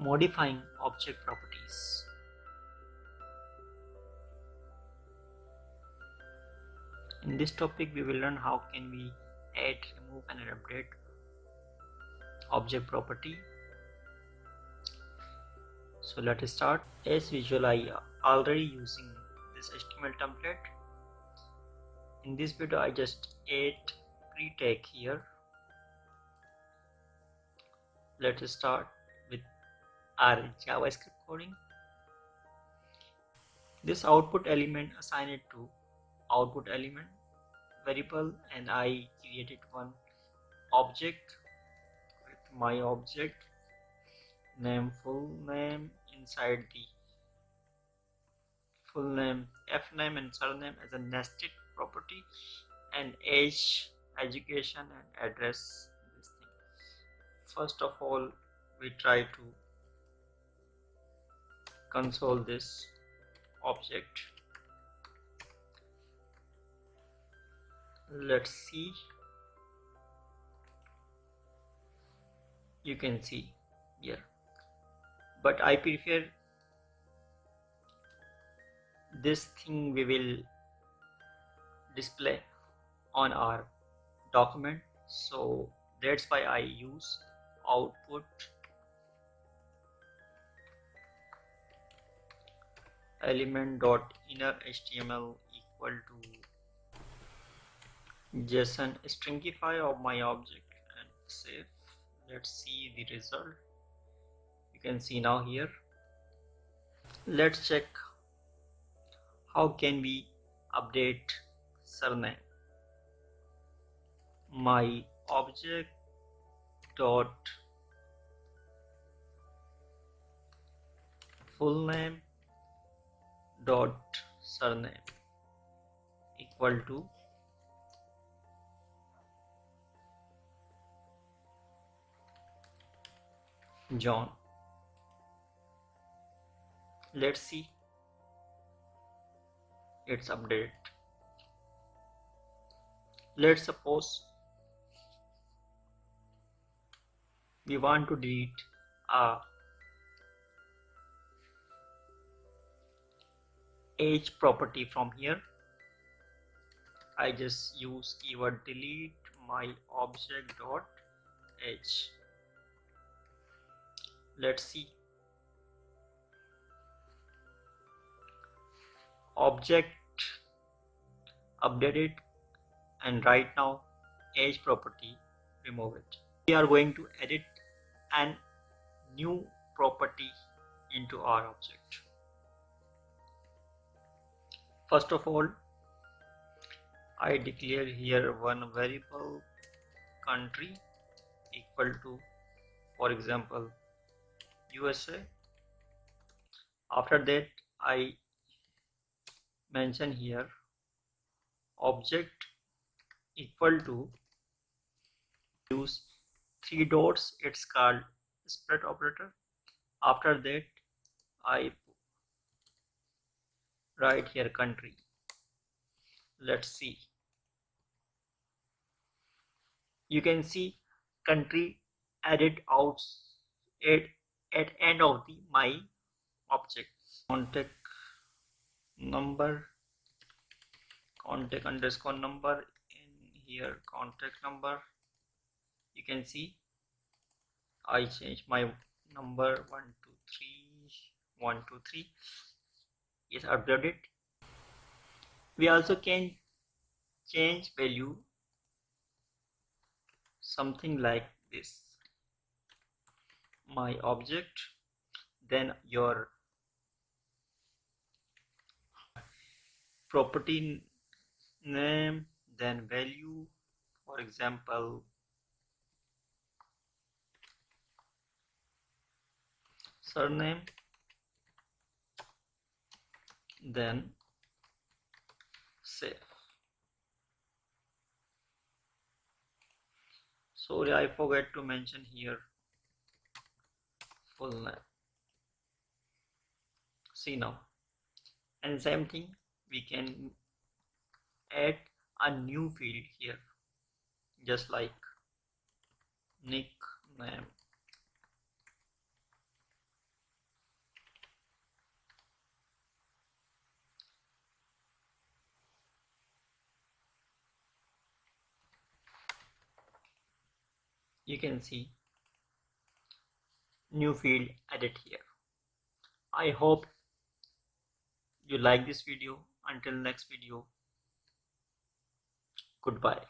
Modifying object properties. In this topic we will learn how can we add, remove and update object property. So let us start. As usual, I already using this HTML template. In this video I just add pre-tag here. Let us start with our JavaScript coding. This output element, assign it to output element variable, and I created one object with my object name, full name, inside the full name, f name and surname as a nested property, and age, education and address. This thing. First of all, we try to console this object. Let's see. You can see here, but I prefer this thing we will display on our document, so that's why I use output element dot inner HTML equal to JSON stringify of my object and save. Let's see the result. You can see now here. Let's check how can we update surname. My object dot full name dot surname equal to John. Let's see it's updated. Let's suppose we want to delete a age property from here. I just use keyword delete my object dot age. Let's see. Object updated, and right now age property, remove it. We are going to edit a new property into our object. First of all, I declare here one variable country equal to, for example, USA. After that, I mention here object equal to, use 3 dots, it's called split operator. After that, I write here country. Let's see. You can see country added out at end of the my object. Contact number, contact underscore number, in here contact number. You can see I change my number 123 is uploaded. We also can change value something like this, my object, then your property name, then value, for example surname, then save. Sorry, I forgot to mention here full name. See now, and same thing we can add a new field here, just like nickname. You can see new field added here. I hope you like this video. Until next video, goodbye.